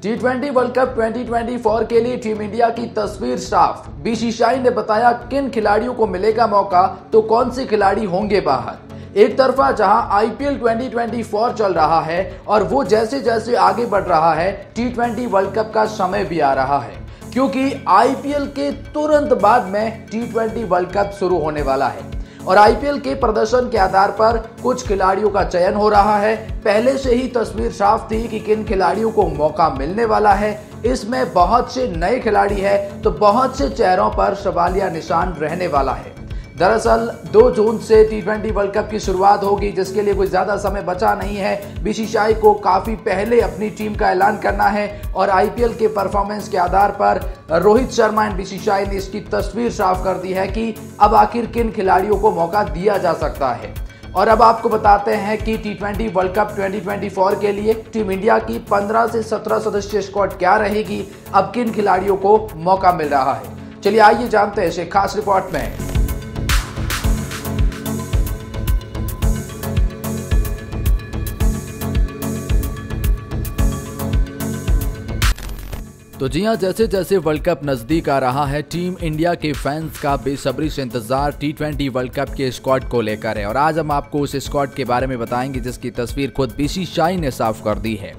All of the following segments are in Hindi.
T20 वर्ल्ड कप 2024 के लिए टीम इंडिया की तस्वीर साफ। बीसीसीआई ने बताया किन खिलाड़ियों को मिलेगा मौका तो कौन से खिलाड़ी होंगे बाहर। एक तरफा जहां आईपीएल 2024 चल रहा है और वो जैसे जैसे आगे बढ़ रहा है, T20 वर्ल्ड कप का समय भी आ रहा है, क्योंकि आईपीएल के तुरंत बाद में T20 वर्ल्ड कप शुरू होने वाला है और आईपीएल के प्रदर्शन के आधार पर कुछ खिलाड़ियों का चयन हो रहा है। पहले से ही तस्वीर साफ थी कि किन खिलाड़ियों को मौका मिलने वाला है। इसमें बहुत से नए खिलाड़ी हैं तो बहुत से चेहरों पर सवालिया निशान रहने वाला है। दरअसल 2 जून से T20 वर्ल्ड कप की शुरुआत होगी, जिसके लिए कोई ज्यादा समय बचा नहीं है। बीसीसीआई को काफी पहले अपनी टीम का ऐलान करना है और आईपीएल के परफॉर्मेंस के आधार पर रोहित शर्मा एंड बीसीसीआई ने इसकी तस्वीर साफ कर दी है कि अब आखिर किन खिलाड़ियों को मौका दिया जा सकता है। और अब आपको बताते हैं कि T20 वर्ल्ड कप 2024 के लिए टीम इंडिया की 15 से 17 सदस्यीय स्क्वाड क्या रहेगी, अब किन खिलाड़ियों को मौका मिल रहा है। चलिए आइए जानते हैं इसे खास रिपोर्ट में। तो जी हाँ, जैसे जैसे वर्ल्ड कप नजदीक आ रहा है, टीम इंडिया के फैंस का बेसब्री से इंतजार T20 वर्ल्ड कप के स्क्वाड को लेकर है और आज हम आपको उस स्क्वाड के बारे में बताएंगे जिसकी तस्वीर खुद बीसीसीआई ने साफ कर दी है।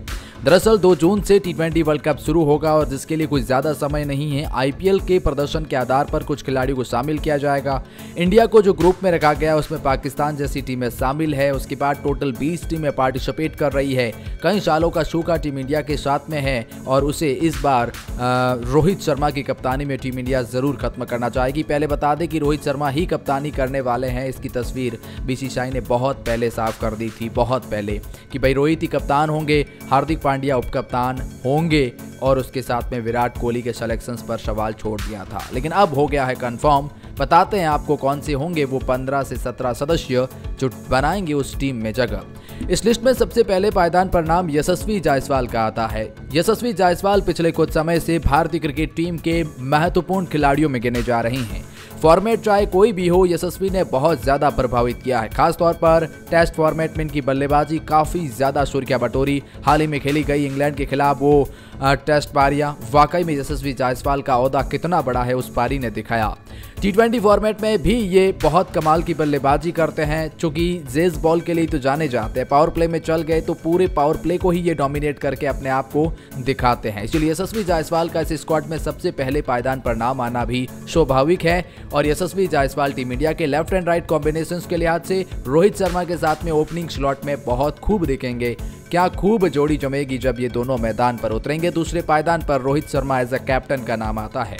दरअसल 2 जून से T20 वर्ल्ड कप शुरू होगा और जिसके लिए कुछ ज्यादा समय नहीं है। आईपीएल के प्रदर्शन के आधार पर कुछ खिलाड़ियों को शामिल किया जाएगा। इंडिया को जो ग्रुप में रखा गया उसमें पाकिस्तान जैसी टीमें शामिल है। उसके बाद टोटल 20 टीमें पार्टिसिपेट कर रही है। कई सालों का शूका टीम इंडिया के साथ में है और उसे इस बार रोहित शर्मा की कप्तानी में टीम इंडिया जरूर खत्म करना चाहेगी। पहले बता दें कि रोहित शर्मा ही कप्तानी करने वाले हैं। इसकी तस्वीर बीसीसीआई ने बहुत पहले साफ कर दी थी, बहुत पहले, कि भाई रोहित ही कप्तान होंगे, हार्दिक पांड्या उप कप्तान होंगे और उसके साथ में विराट कोहली के सिलेक्शंस पर सवाल छोड़ दिया था, लेकिन अब हो गया है कंफर्म। बताते हैं आपको कौन से होंगे वो 15 से 17 सदस्य जो बनाएंगे उस टीम में जगह। इस लिस्ट में सबसे पहले पायदान पर नाम यशस्वी जायसवाल का आता है। यशस्वी जायसवाल पिछले कुछ समय से भारतीय क्रिकेट टीम के महत्वपूर्ण खिलाड़ियों में गिने जा रहे हैं। फॉर्मेट चाहे कोई भी हो, यशस्वी ने बहुत ज्यादा प्रभावित किया है। खासतौर पर टेस्ट फॉर्मेट में इनकी बल्लेबाजी काफी ज्यादा सुर्खियां बटोरी। हाल ही में खेली गई इंग्लैंड के खिलाफ वो टेस्ट पारियां, वाकई में यशस्वी जायसवाल का ओहदा कितना बड़ा है उस पारी ने दिखाया। T20 फॉर्मेट में भी ये बहुत कमाल की बल्लेबाजी करते हैं, चूंकि जेज बॉल के लिए तो जाने जाते हैं। पावर प्ले में चल गए तो पूरे पावर प्ले को ही ये डोमिनेट करके अपने आप को दिखाते हैं। इसलिए यशस्वी जायसवाल का इस स्क्वाड में सबसे पहले पायदान पर नाम आना भी स्वाभाविक है और यशस्वी जायसवाल टीम इंडिया के लेफ्ट एंड राइट कॉम्बिनेशंस के लिहाज से रोहित शर्मा के साथ में ओपनिंग स्लॉट में बहुत खूब दिखेंगे। क्या खूब जोड़ी जमेगी जब ये दोनों मैदान पर उतरेंगे। दूसरे पायदान पर Rohit Sharma as a captain का नाम आता है।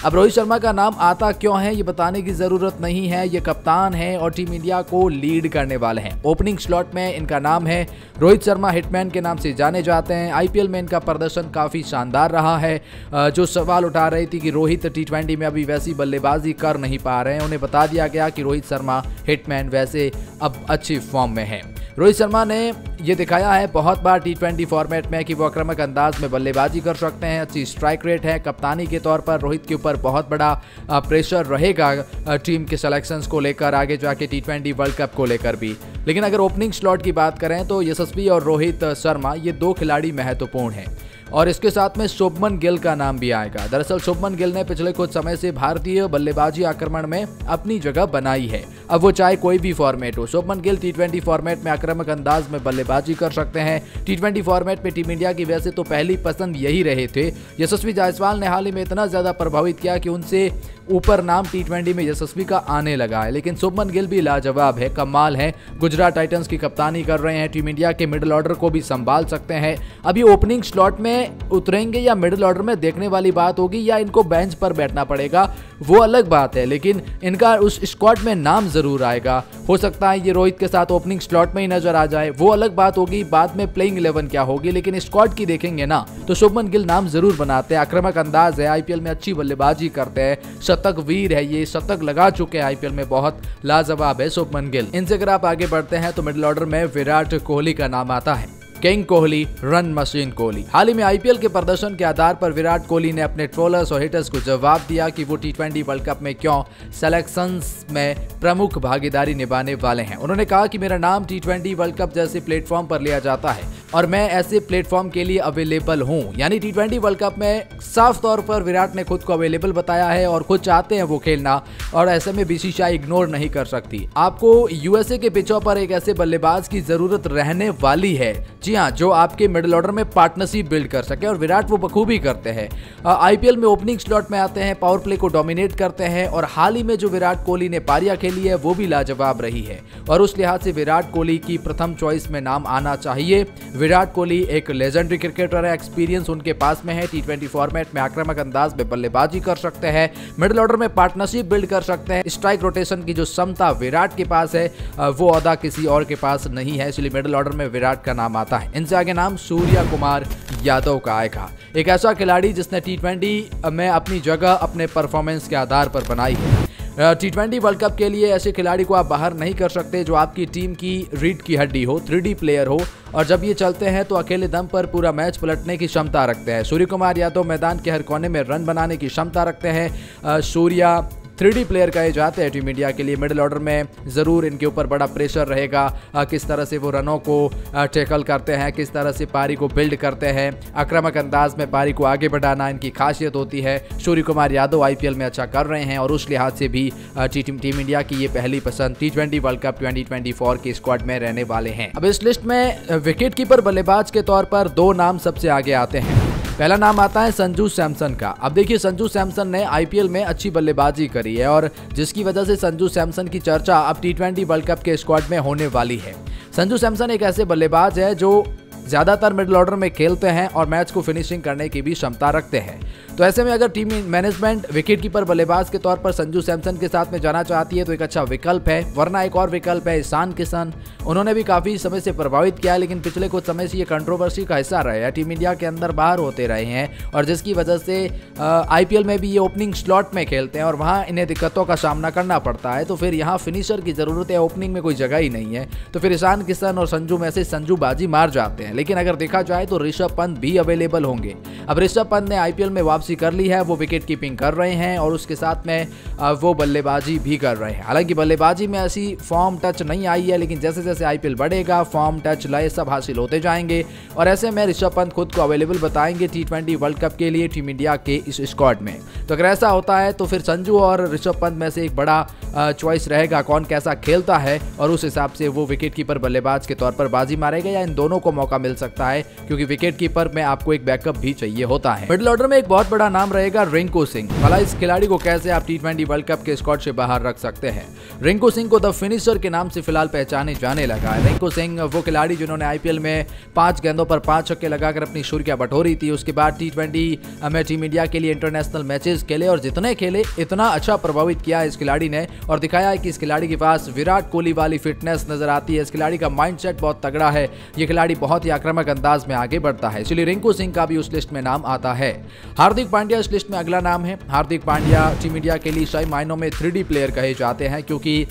अब रोहित शर्मा का नाम आता क्यों है ये बताने की जरूरत नहीं है। ये कप्तान है और टीम इंडिया को लीड करने वाले हैं। ओपनिंग स्लॉट में इनका नाम है रोहित शर्मा, हिटमैन के नाम से जाने जाते हैं। आईपीएल में इनका प्रदर्शन काफी शानदार रहा है। जो सवाल उठा रही थी कि रोहित T20 में अभी वैसी बल्लेबाजी कर नहीं पा रहे हैं, उन्हें बता दिया गया कि रोहित शर्मा, हिटमैन वैसे अब अच्छी फॉर्म में है। रोहित शर्मा ने ये दिखाया है बहुत बार T20 फॉर्मेट में कि वो आक्रामक अंदाज में बल्लेबाजी कर सकते हैं। अच्छी स्ट्राइक रेट है। कप्तानी के तौर पर रोहित के ऊपर बहुत बड़ा प्रेशर रहेगा टीम के सिलेक्शंस को लेकर, आगे जाके T20 वर्ल्ड कप को लेकर भी। लेकिन अगर ओपनिंग स्लॉट की बात करें तो यशस्वी और रोहित शर्मा ये 2 खिलाड़ी महत्वपूर्ण हैं और इसके साथ में शुभमन गिल का नाम भी आएगा। दरअसल शुभमन गिल ने पिछले कुछ समय से भारतीय बल्लेबाजी आक्रमण में अपनी जगह बनाई है। अब वो चाहे कोई भी फॉर्मेट हो, शुभमन गिल T20 फॉर्मेट में आक्रामक अंदाज में बल्लेबाजी कर सकते हैं। T20 फॉर्मेट में टीम इंडिया की वैसे तो पहली पसंद यही रहे थे। यशस्वी जायसवाल ने हाल ही में इतना ज्यादा प्रभावित किया कि उनसे ऊपर नाम T20 में यशस्वी का आने लगा है। लेकिन शुभमन गिल भी लाजवाब है, कमाल है। गुजरात टाइटंस की कप्तानी कर रहे हैं। टीम इंडिया के मिडिल ऑर्डर को भी संभाल सकते हैं। अभी ओपनिंग स्लॉट में उतरेंगे या मिडिल ऑर्डर में देखने वाली बात होगी, या इनको बेंच पर बैठना पड़ेगा, वो अलग बात है। लेकिन इनका उस स्क्वाड में नाम जरूर आएगा। हो सकता है ये रोहित के साथ ओपनिंग स्लॉट में ही नजर आ जाए, वो अलग बात होगी। बाद में प्लेइंग 11 क्या होगी, लेकिन स्क्वाड की देखेंगे ना तो शुभमन गिल नाम जरूर बनाते हैं। आक्रामक अंदाज है, आईपीएल में अच्छी बल्लेबाजी करते हैं, शतक वीर है, ये शतक लगा चुके हैं आईपीएल में, बहुत लाजवाब है शुभमन गिल। इनसे अगर आप आगे बढ़ते हैं तो मिडिल ऑर्डर में विराट कोहली का नाम आता है। King Kohli, run machine Kohli. हाल ही में आईपीएल के प्रदर्शन के आधार पर विराट कोहली ने अपने ट्रोलर्स और हिटर्स को जवाब दिया कि वो T20 वर्ल्ड कप में क्यों सिलेक्शंस में प्रमुख भागीदारी निभाने वाले हैं। उन्होंने कहा कि मेरा नाम T20 वर्ल्ड कप जैसे प्लेटफॉर्म पर लिया जाता है। और मैं ऐसे प्लेटफॉर्म के लिए अवेलेबल हूं। यानी T20 वर्ल्ड कप में साफ तौर पर विराट ने खुद को अवेलेबल बताया है और खुद चाहते हैं वो खेलना, और ऐसे में बीसीसीआई इग्नोर नहीं कर सकती। आपको यूएसए के पिचों पर एक ऐसे बल्लेबाज की जरूरत रहने वाली है, जी हाँ, जो आपके मिडिल ऑर्डर में पार्टनरशिप बिल्ड कर सके, और विराट वो बखूबी करते हैं। आईपीएल में ओपनिंग स्लॉट में आते हैं, पावर प्ले को डोमिनेट करते हैं, और हाल ही में जो विराट कोहली ने पारियां खेली है वो भी लाजवाब रही है, और उस लिहाज से विराट कोहली की प्रथम चॉइस में नाम आना चाहिए। विराट कोहली एक लेजेंडरी क्रिकेटर है, एक्सपीरियंस उनके पास में है, T20 फॉर्मेट में आक्रामक अंदाज में बल्लेबाजी कर सकते हैं, मिडिल ऑर्डर में पार्टनरशिप बिल्ड कर सकते हैं, स्ट्राइक रोटेशन की जो क्षमता विराट के पास है वो अदा किसी और के पास नहीं है, इसलिए मिडिल ऑर्डर में विराट का नाम आता है। इनसे आगे नाम सूर्या कुमार यादव का आएगा, एक ऐसा खिलाड़ी जिसने T20 में अपनी जगह अपने परफॉर्मेंस के आधार पर बनाई है। T20 वर्ल्ड कप के लिए ऐसे खिलाड़ी को आप बाहर नहीं कर सकते जो आपकी टीम की रीढ़ की हड्डी हो, 3D प्लेयर हो, और जब ये चलते हैं तो अकेले दम पर पूरा मैच पलटने की क्षमता रखते हैं। सूर्य कुमार यादव मैदान के हर कोने में रन बनाने की क्षमता रखते हैं। सूर्या 3D प्लेयर कहे जाते हैं टीम इंडिया के लिए। मिडिल ऑर्डर में ज़रूर इनके ऊपर बड़ा प्रेशर रहेगा, किस तरह से वो रनों को टैकल करते हैं, किस तरह से पारी को बिल्ड करते हैं, आक्रामक अंदाज में पारी को आगे बढ़ाना इनकी खासियत होती है। सूर्य कुमार यादव आईपीएल में अच्छा कर रहे हैं, और उस लिहाज से भी टीम इंडिया की ये पहली पसंद T20 वर्ल्ड कप 2024 के स्क्वाड में रहने वाले हैं। अब इस लिस्ट में विकेट कीपर बल्लेबाज के तौर पर 2 नाम सबसे आगे आते हैं। पहला नाम आता है संजू सैमसन का। अब देखिए, संजू सैमसन ने आईपीएल में अच्छी बल्लेबाजी करी है, और जिसकी वजह से संजू सैमसन की चर्चा अब T20 वर्ल्ड कप के स्क्वाड में होने वाली है। संजू सैमसन एक ऐसे बल्लेबाज है जो ज्यादातर मिडिल ऑर्डर में खेलते हैं और मैच को फिनिशिंग करने की भी क्षमता रखते हैं। तो ऐसे में अगर टीम मैनेजमेंट विकेट कीपर बल्लेबाज के तौर पर संजू सैमसन के साथ में जाना चाहती है तो एक अच्छा विकल्प है। वरना एक और विकल्प है ईशान किशन, उन्होंने भी काफी समय से प्रभावित किया है, लेकिन पिछले कुछ समय से ये कंट्रोवर्सी का हिस्सा रहे हैं, टीम इंडिया के अंदर बाहर होते रहे हैं, और जिसकी वजह से आईपीएल में भी ये ओपनिंग स्लॉट में खेलते हैं और वहाँ इन्हें दिक्कतों का सामना करना पड़ता है। तो फिर यहाँ फिनिशर की जरूरत है, ओपनिंग में कोई जगह ही नहीं है, तो फिर ईशान किशन और संजू में से संजू बाजी मार जाते हैं। लेकिन अगर देखा जाए तो ऋषभ पंत भी अवेलेबल होंगे। अब ऋषभ पंत ने आईपीएल में वापसी कर ली है, वो विकेट कीपिंग कर रहे हैं और उसके साथ में वो बल्लेबाजी भी कर रहे हैं। हालांकि बल्लेबाजी में ऐसी फॉर्म टच नहीं आई है, लेकिन जैसे जैसे आईपीएल बढ़ेगा फॉर्म टच लय सब हासिल होते जाएंगे, और ऐसे में ऋषभ पंत खुद को अवेलेबल बताएंगे T20 वर्ल्ड कप के लिए टीम इंडिया के इस स्क्वाड में। तो अगर ऐसा होता है तो फिर संजू और ऋषभ पंत में से एक बड़ा चॉइस रहेगा कौन कैसा खेलता है, और उस हिसाब से वो विकेट कीपर बल्लेबाज के तौर पर बाजी मारेगा, या इन दोनों को मौका मिल सकता है, क्योंकि विकेट कीपर में आपको एक बैकअप भी चाहिए होता है। मिडिल ऑर्डर में एक बहुत बड़ा नाम रहेगा रिंकू सिंह। भला इस खिलाड़ी को कैसे आप T20 वर्ल्ड कप के स्क्वाड से बाहर रख सकते हैं। रिंकू सिंह को द फिनिशर के नाम से फिलहाल पहचाने जाने लगा है। रिंकू सिंह वो खिलाड़ी जिन्होंने आईपीएल में 5 गेंदों पर 5 छक्के लगाकर अपनी शुरुआत बटोरी थी। उसके बाद T20 में टीम इंडिया के लिए इंटरनेशनल मैचेस खेले, और जितने खेले इतना अच्छा प्रभावित किया इस खिलाड़ी ने, और दिखाया है कि इस खिलाड़ी के पास विराट कोहली वाली फिटनेस नजर आती है। इस खिलाड़ी का माइंडसेट बहुत तगड़ा है, ये खिलाड़ी बहुत ही आक्रामक अंदाज में आगे बढ़ता है, इसलिए रिंकू सिंह का भी उस लिस्ट में नाम आता है। हार्दिक पांड्या इस लिस्ट में अगला नाम है। हार्दिक पांड्या टीम इंडिया के लिए सही मायनों में 3D प्लेयर कहे जाते हैं, क्योंकि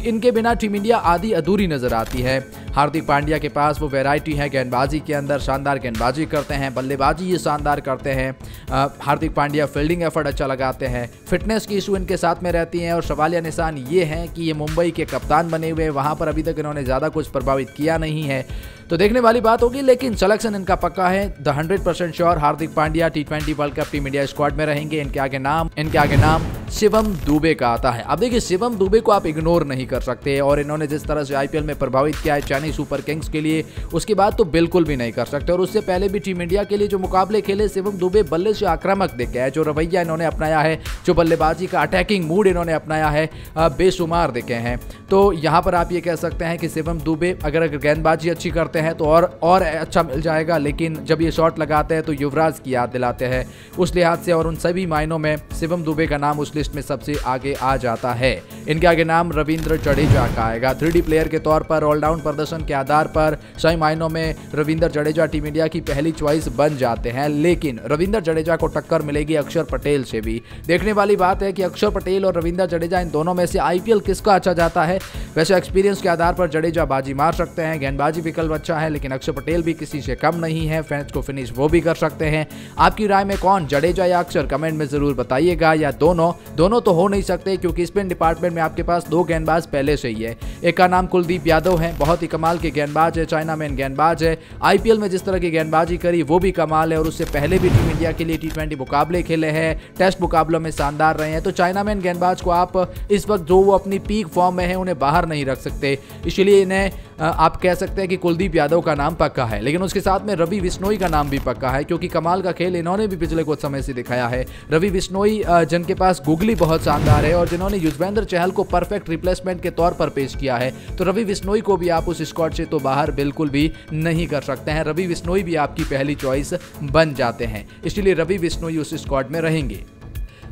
इनके बिना टीम इंडिया आधी अधूरी नजर आती है। हार्दिक पांड्या के पास वो वैरायटी है गेंदबाजी के अंदर, शानदार गेंदबाजी करते हैं, बल्लेबाजी ये शानदार करते हैं। हार्दिक पांड्या फील्डिंग एफर्ट अच्छा लगाते हैं, फिटनेस की इशू इनके साथ में रहती हैं, और सवालिया निशान ये है कि ये मुंबई के कप्तान बने हुए, वहाँ पर अभी तक इन्होंने ज़्यादा कुछ प्रभावित किया नहीं है, तो देखने वाली बात होगी। लेकिन सिलेक्शन इनका पक्का है, the 100% sure Hardik Pandya T20 world cup team India squad में रहेंगे। इनके आगे नाम शिवम दुबे का आता है। अब देखिए, शिवम दुबे को आप इग्नोर नहीं कर सकते, और इन्होंने जिस तरह से आईपीएल में प्रभावित किया है चेन्नई सुपर किंग्स के लिए, उसके बाद तो बिल्कुल भी नहीं कर सकते। और उससे पहले भी टीम इंडिया के लिए जो मुकाबले खेले, शिवम दुबे बल्ले से आक्रामक दिखे है, जो रवैया इन्होंने अपनाया है, जो बल्लेबाजी का अटैकिंग मूड इन्होंने अपनाया है, बेशुमार दिखे हैं। तो यहाँ पर आप ये कह सकते हैं कि शिवम दुबे अगर गेंदबाजी अच्छी करते हैं तो और अच्छा मिल जाएगा, लेकिन जब ये शॉट लगाते हैं तो युवराज की याद दिलाते हैं। उस लिहाज से और उन सभी मायनों में शिवम दुबे का नाम उस लिस्ट में सबसे आगे आ जाता है। इनके आगे नाम रविंद्र जडेजा का आएगा। 3D प्लेयर के तौर पर ऑलराउंड प्रदर्शन के आधार पर सही मायनों में रविंद्र जडेजा टीम इंडिया की पहली चॉइस बन जाते हैं, लेकिन रविंद्र जडेजा को टक्कर मिलेगी अक्षर पटेल से भी। देखने वाली बात है कि अक्षर पटेल और रविंद्र जडेजा, इन दोनों में से आईपीएल किसका अच्छा जाता है। वैसे एक्सपीरियंस के आधार पर जडेजा बाजी मार सकते हैं, गेंदबाजी विकल्प अच्छा अच्छा है, लेकिन अक्षर पटेल भी किसी से कम नहीं है, फैंस को फिनिश वो भी कर सकते हैं। आपकी राय में कौन, जडेजा या अक्षर, कमेंट में जरूर बताइएगा, या दोनों तो हो नहीं सकते क्योंकि स्पिन डिपार्टमेंट में आपके पास 2 गेंदबाज पहले से ही है। एक का नाम कुलदीप यादव है, बहुत ही कमाल के गेंदबाज है, चाइना मैन गेंदबाज है, आईपीएल में जिस तरह की गेंदबाजी करी वो भी कमाल है, और उससे पहले भी टीम इंडिया के लिए T20 मुकाबले खेले हैं, टेस्ट मुकाबलों में शानदार रहे हैं। तो चाइना मैन गेंदबाज को आप इस वक्त जो वो अपनी पीक फॉर्म में है उन्हें बाहर नहीं रख सकते, इसलिए इन्हें आप कह सकते हैं कि कुलदीप यादव का नाम पक्का है। लेकिन उसके साथ में रवि बिश्नोई का नाम भी पक्का है, क्योंकि कमाल का खेल इन्होंने भी पिछले कुछ समय से दिखाया है। रवि बिश्नोई जिनके पास गुगली बहुत शानदार है और जिन्होंने युजवेंद्र चहल को परफेक्ट रिप्लेसमेंट के तौर पर पेश किया है, तो रवि बिश्नोई को भी आप उस स्क्वाड से तो बाहर बिल्कुल भी नहीं कर सकते हैं। रवि बिश्नोई भी आपकी पहली चॉइस बन जाते हैं, इसलिए रवि बिश्नोई उस स्क्वाड में रहेंगे।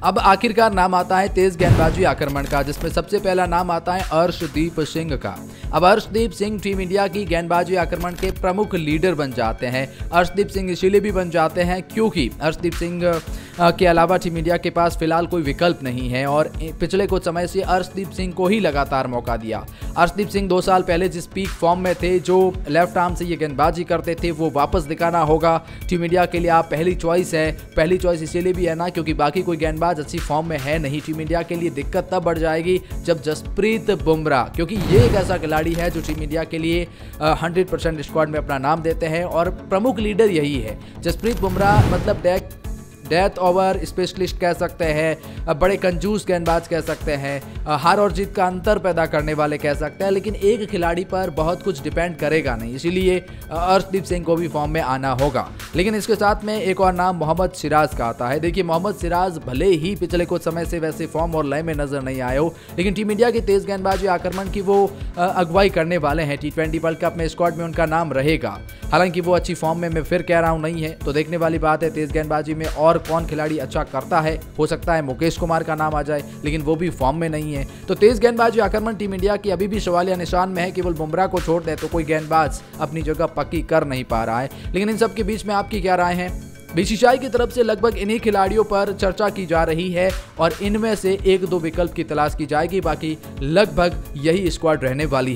अब आखिरकार नाम आता है तेज गेंदबाजी आक्रमण का, जिसमें सबसे पहला नाम आता है अर्शदीप सिंह का। अब अर्शदीप सिंह टीम इंडिया की गेंदबाजी आक्रमण के प्रमुख लीडर बन जाते हैं। अर्शदीप सिंह इसीलिए भी बन जाते हैं क्योंकि अर्शदीप सिंह के अलावा टीम इंडिया के पास फिलहाल कोई विकल्प नहीं है, और पिछले कुछ समय से अर्शदीप सिंह को ही लगातार मौका दिया। अर्शदीप सिंह 2 साल पहले जिस पीक फॉर्म में थे, जो लेफ्ट आर्म से ये गेंदबाजी करते थे, वो वापस दिखाना होगा। टीम इंडिया के लिए आप पहली चॉइस है। पहली चॉइस इसीलिए भी है ना क्योंकि बाकी कोई गेंदबाज अच्छी फॉर्म में है नहीं। टीम इंडिया के लिए दिक्कत तब बढ़ जाएगी जब जसप्रीत बुमराह, क्योंकि ये एक ऐसा खिलाड़ी है जो टीम इंडिया के लिए 100% स्क्वाड में अपना नाम देते हैं, और प्रमुख लीडर यही है। जसप्रीत बुमराह मतलब डेथ ओवर स्पेशलिस्ट कह सकते हैं, बड़े कंजूस गेंदबाज कह सकते हैं, हार और जीत का अंतर पैदा करने वाले कह सकते हैं, लेकिन एक खिलाड़ी पर बहुत कुछ डिपेंड करेगा नहीं, इसीलिए अर्शदीप सिंह को भी फॉर्म में आना होगा। लेकिन इसके साथ में एक और नाम मोहम्मद सिराज का आता है। देखिए, मोहम्मद सिराज भले ही पिछले कुछ समय से वैसे फॉर्म और लय में नजर नहीं आए हो, लेकिन टीम इंडिया की तेज गेंदबाजी आक्रमण की वो अगुवाई करने वाले हैं। T20 वर्ल्ड कप में स्क्वाड में उनका नाम रहेगा। हालांकि वो अच्छी फॉर्म में मैं फिर कह रहा हूं नहीं है, तो देखने वाली बात है तेज गेंदबाजी में और कौन खिलाड़ी अच्छा करता है। हो सकता है मुकेश कुमार का नाम आ जाए, लेकिन वो भी फॉर्म में नहीं है। तो तेज गेंदबाजी आक्रमण टीम इंडिया की अभी भी सवालिया निशान में है। केवल बुमराह को छोड़ दे तो कोई गेंदबाज अपनी जगह पक्की कर नहीं पा रहा है। लेकिन इन सब के बीच में आपकी क्या राय है? बीसीसीआई की तरफ से लगभग इन्हीं खिलाड़ियों पर चर्चा की जा रही है, और इनमें से 1-2 विकल्प की तलाश की जाएगी। बाकी लगभग यही स्क्वाड रहने वाली है।